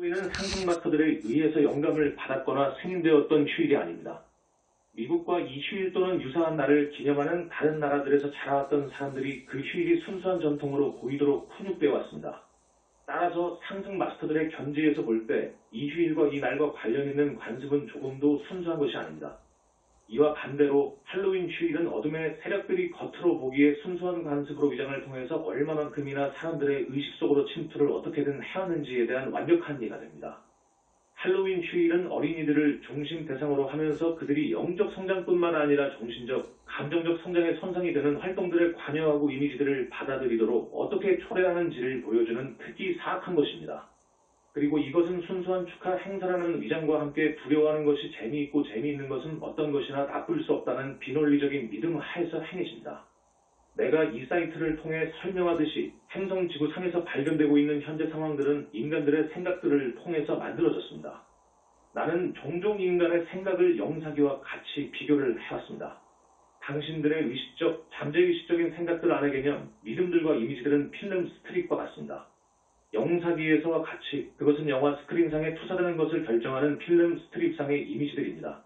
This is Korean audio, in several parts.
할로윈은 상승마커들에 의해서 영감을 받았거나 승인되었던 휴일이 아닙니다. 미국과 이 휴일 또는 유사한 날을 기념하는 다른 나라들에서 자라왔던 사람들이 그 휴일이 순수한 전통으로 보이도록 훈육되어 왔습니다. 따라서 상승 마스터들의 견지에서 볼 때 이 휴일과 이 날과 관련 있는 관습은 조금도 순수한 것이 아닙니다. 이와 반대로 할로윈 휴일은 어둠의 세력들이 겉으로 보기에 순수한 관습으로 위장을 통해서 얼마만큼이나 사람들의 의식 속으로 침투를 어떻게든 해왔는지에 대한 완벽한 예가 됩니다. 할로윈 휴일은 어린이들을 중심 대상으로 하면서 그들이 영적 성장뿐만 아니라 정신적, 감정적 성장에 선상이 되는 활동들에 관여하고 이미지들을 받아들이도록 어떻게 초래하는지를 보여주는 특히 사악한 것입니다. 그리고 이것은 순수한 축하 행사라는 위장과 함께 두려워하는 것이 재미있고 재미있는 것은 어떤 것이나 나쁠 수 없다는 비논리적인 믿음 하에서 행해집니다. 내가 이 사이트를 통해 설명하듯이 행성지구상에서 발견되고 있는 현재 상황들은 인간들의 생각들을 통해서 만들어졌습니다. 나는 종종 인간의 생각을 영사기와 같이 비교를 해왔습니다. 당신들의 의식적, 잠재의식적인 생각들 안의 개념, 믿음들과 이미지들은 필름 스트립과 같습니다. 영사기에서와 같이 그것은 영화 스크린상에 투사되는 것을 결정하는 필름 스트립상의 이미지들입니다.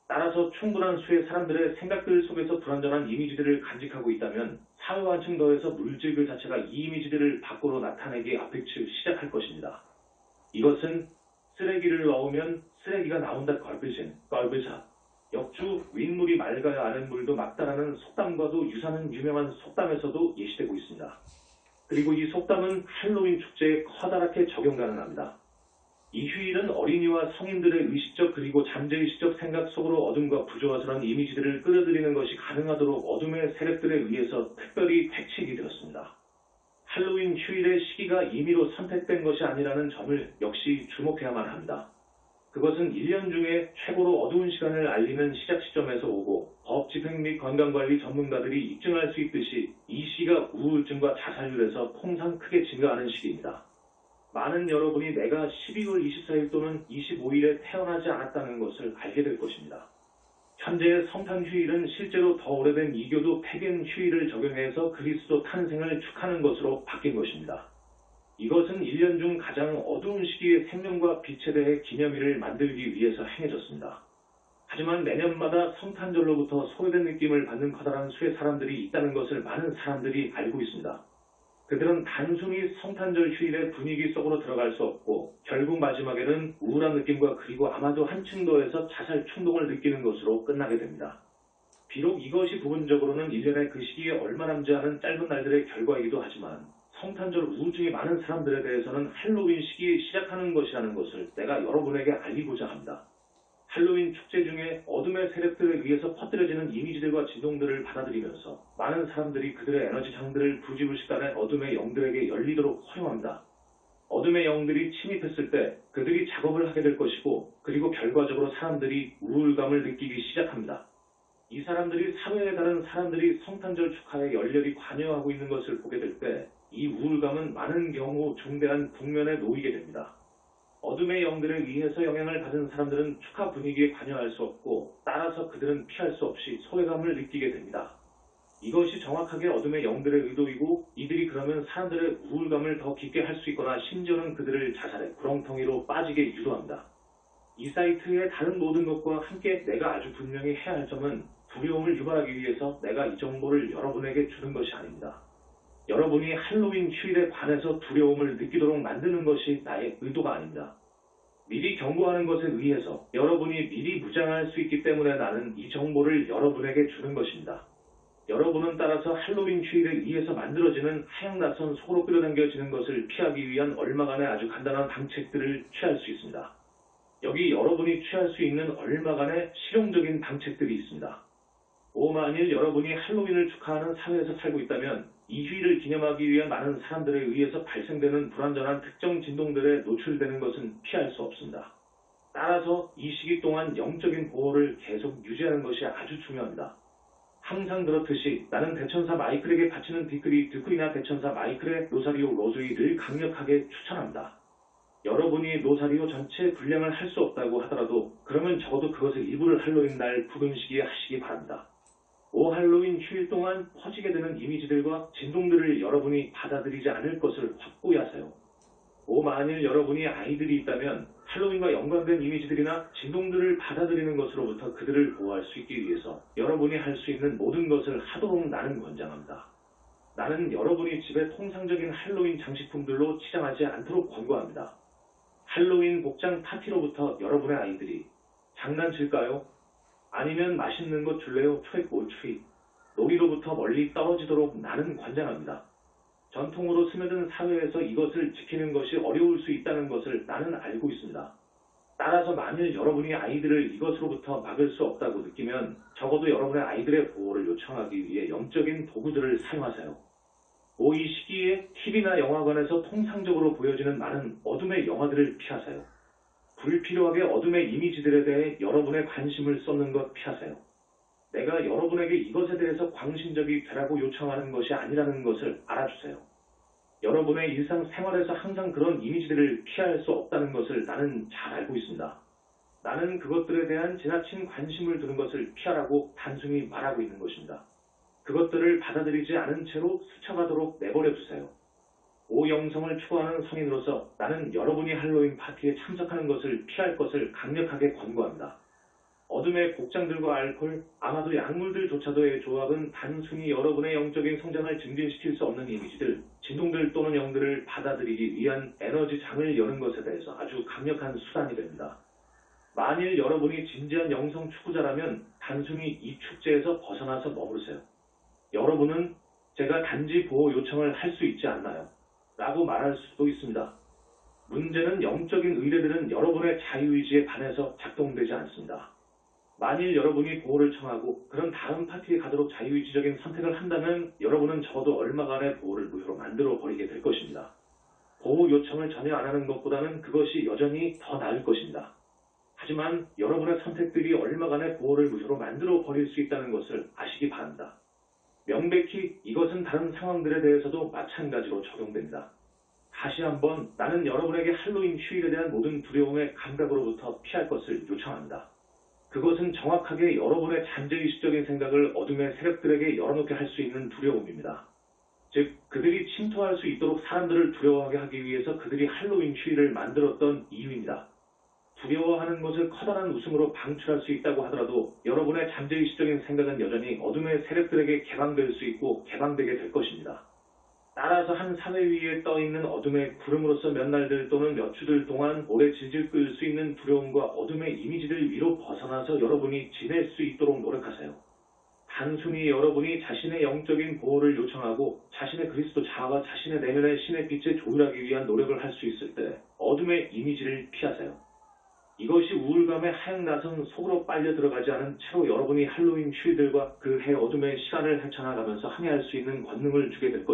따라서 충분한 수의 사람들의 생각들 속에서 불완전한 이미지들을 간직하고 있다면 사회와 한층 더해서 물질 그 자체가 이 이미지들을 밖으로 나타내기 앞뒤치 시작할 것입니다. 이것은 쓰레기를 넣으면 쓰레기가 나온다 걸그샷. 역주 윗물이 맑아야 아랫물도 맑다라는 속담과도 유사한 유명한 속담에서도 예시되고 있습니다. 그리고 이 속담은 할로윈 축제에 커다랗게 적용 가능합니다. 이 휴일은 어린이와 성인들의 의식적 그리고 잠재의식적 생각 속으로 어둠과 부조화스러운 이미지들을 끌어들이는 것이 가능하도록 어둠의 세력들에 의해서 특별히 택칙이 되었습니다. 할로윈 휴일의 시기가 임의로 선택된 것이 아니라는 점을 역시 주목해야만 합니다. 그것은 1년 중에 최고로 어두운 시간을 알리는 시작 시점에서 오고 법 집행 및 건강관리 전문가들이 입증할 수 있듯이 이 시기가 우울증과 자살률에서 통상 크게 증가하는 시기입니다. 많은 여러분이 내가 12월 24일 또는 25일에 태어나지 않았다는 것을 알게 될 것입니다. 현재의 성탄 휴일은 실제로 더 오래된 이교도 패겐 휴일을 적용해서 그리스도 탄생을 축하하는 것으로 바뀐 것입니다. 이것은 1년 중 가장 어두운 시기의 생명과 빛에 대해 기념일을 만들기 위해서 행해졌습니다. 하지만 매년마다 성탄절로부터 소외된 느낌을 받는 커다란 수의 사람들이 있다는 것을 많은 사람들이 알고 있습니다. 그들은 단순히 성탄절 휴일의 분위기 속으로 들어갈 수 없고 결국 마지막에는 우울한 느낌과 그리고 아마도 한층 더해서 자살 충동을 느끼는 것으로 끝나게 됩니다. 비록 이것이 부분적으로는 1년의 그 시기에 얼마 남지 않은 짧은 날들의 결과이기도 하지만 성탄절 우울증이 많은 사람들에 대해서는 할로윈 시기에 시작하는 것이라는 것을 내가 여러분에게 알리고자 합니다. 할로윈 축제 중에 어둠의 세력들에 의해서 퍼뜨려지는 이미지들과 진동들을 받아들이면서 많은 사람들이 그들의 에너지장들을 부지불식간에 어둠의 영들에게 열리도록 허용합니다. 어둠의 영들이 침입했을 때 그들이 작업을 하게 될 것이고 그리고 결과적으로 사람들이 우울감을 느끼기 시작합니다. 이 사람들이 사회에 다른 사람들이 성탄절 축하에 열렬히 관여하고 있는 것을 보게 될 때 이 우울감은 많은 경우 중대한 국면에 놓이게 됩니다. 어둠의 영들에 의해서 영향을 받은 사람들은 축하 분위기에 관여할 수 없고 따라서 그들은 피할 수 없이 소외감을 느끼게 됩니다. 이것이 정확하게 어둠의 영들의 의도이고 이들이 그러면 사람들의 우울감을 더 깊게 할 수 있거나 심지어는 그들을 자살의 구렁텅이로 빠지게 유도합니다. 이 사이트의 다른 모든 것과 함께 내가 아주 분명히 해야 할 점은 두려움을 유발하기 위해서 내가 이 정보를 여러분에게 주는 것이 아닙니다. 여러분이 할로윈 휴일에 관해서 두려움을 느끼도록 만드는 것이 나의 의도가 아닙니다. 미리 경고하는 것에 의해서 여러분이 미리 무장할 수 있기 때문에 나는 이 정보를 여러분에게 주는 것입니다. 여러분은 따라서 할로윈 휴일에 의해서 만들어지는 하향 낯선 속으로 끌어당겨지는 것을 피하기 위한 얼마간의 아주 간단한 방책들을 취할 수 있습니다. 여기 여러분이 취할 수 있는 얼마간의 실용적인 방책들이 있습니다. 만일 여러분이 할로윈을 축하하는 사회에서 살고 있다면 이 휴일을 기념하기 위한 많은 사람들에 의해서 발생되는 불완전한 특정 진동들에 노출되는 것은 피할 수 없습니다. 따라서 이 시기 동안 영적인 보호를 계속 유지하는 것이 아주 중요합니다. 항상 그렇듯이 나는 대천사 마이클에게 바치는 댓글이 드크이나 대천사 마이클의 로사리오 로즈를 강력하게 추천합니다. 여러분이 로사리오 전체 분량을 할 수 없다고 하더라도 그러면 적어도 그것의 일부를 할로윈 날 부근 시기에 하시기 바랍니다. 할로윈 휴일 동안 퍼지게 되는 이미지들과 진동들을 여러분이 받아들이지 않을 것을 확고히 하세요. 만일 여러분이 아이들이 있다면 할로윈과 연관된 이미지들이나 진동들을 받아들이는 것으로부터 그들을 보호할 수 있기 위해서 여러분이 할 수 있는 모든 것을 하도록 나는 권장합니다. 나는 여러분이 집에 통상적인 할로윈 장식품들로 치장하지 않도록 권고합니다. 할로윈 복장 파티로부터 여러분의 아이들이 장난칠까요? 아니면 맛있는 것 줄래요? 트릭 올 트릿. 놀이로부터 멀리 떨어지도록 나는 권장합니다. 전통으로 스며든 사회에서 이것을 지키는 것이 어려울 수 있다는 것을 나는 알고 있습니다. 따라서 만일 여러분이 아이들을 이것으로부터 막을 수 없다고 느끼면 적어도 여러분의 아이들의 보호를 요청하기 위해 영적인 도구들을 사용하세요. 이 시기에 TV나 영화관에서 통상적으로 보여지는 많은 어둠의 영화들을 피하세요. 불필요하게 어둠의 이미지들에 대해 여러분의 관심을 쏟는 것 피하세요. 내가 여러분에게 이것에 대해서 광신적이 되라고 요청하는 것이 아니라는 것을 알아주세요. 여러분의 일상생활에서 항상 그런 이미지들을 피할 수 없다는 것을 나는 잘 알고 있습니다. 나는 그것들에 대한 지나친 관심을 두는 것을 피하라고 단순히 말하고 있는 것입니다. 그것들을 받아들이지 않은 채로 스쳐가도록 내버려 두세요. 영성을 추구하는 성인으로서 나는 여러분이 할로윈 파티에 참석하는 것을 피할 것을 강력하게 권고합니다. 어둠의 복장들과 알코올, 아마도 약물들조차도의 조합은 단순히 여러분의 영적인 성장을 증진시킬 수 없는 이미지들, 진동들 또는 영들을 받아들이기 위한 에너지장을 여는 것에 대해서 아주 강력한 수단이 됩니다. 만일 여러분이 진지한 영성 추구자라면 단순히 이 축제에서 벗어나서 머무르세요. 여러분은 제가 단지 보호 요청을 할 수 있지 않나요? 라고 말할 수도 있습니다. 문제는 영적인 의뢰들은 여러분의 자유의지에 반해서 작동되지 않습니다. 만일 여러분이 보호를 청하고 그런 다음 파티에 가도록 자유의지적인 선택을 한다면 여러분은 적어도 얼마간의 보호를 무효로 만들어 버리게 될 것입니다. 보호 요청을 전혀 안 하는 것보다는 그것이 여전히 더 나을 것입니다. 하지만 여러분의 선택들이 얼마간의 보호를 무효로 만들어 버릴 수 있다는 것을 아시기 바랍니다. 명백히 이것은 다른 상황들에 대해서도 마찬가지로 적용됩니다. 다시 한번 나는 여러분에게 할로윈 휴일에 대한 모든 두려움의 감각으로부터 피할 것을 요청합니다. 그것은 정확하게 여러분의 잠재의식적인 생각을 어둠의 세력들에게 열어놓게 할 수 있는 두려움입니다. 즉, 그들이 침투할 수 있도록 사람들을 두려워하게 하기 위해서 그들이 할로윈 휴일을 만들었던 이유입니다. 두려워하는 것을 커다란 웃음으로 방출할 수 있다고 하더라도 여러분의 잠재의식적인 생각은 여전히 어둠의 세력들에게 개방될 수 있고 개방되게 될 것입니다. 따라서 한 사회 위에 떠있는 어둠의 구름으로서 몇 날들 또는 몇 주들 동안 오래 질질 끌 수 있는 두려움과 어둠의 이미지들 위로 벗어나서 여러분이 지낼 수 있도록 노력하세요. 단순히 여러분이 자신의 영적인 보호를 요청하고 자신의 그리스도 자아와 자신의 내면의 신의 빛에 조율하기 위한 노력을 할 수 있을 때 어둠의 이미지를 피하세요. 이것이 우울감에 하얀나선 속으로 빨려 들어가지 않은 채로 여러분이 할로윈 휴일들과 그 해 어둠의 시간을 헤쳐나가면서 항해할 수 있는 권능을 주게 될 것입니다.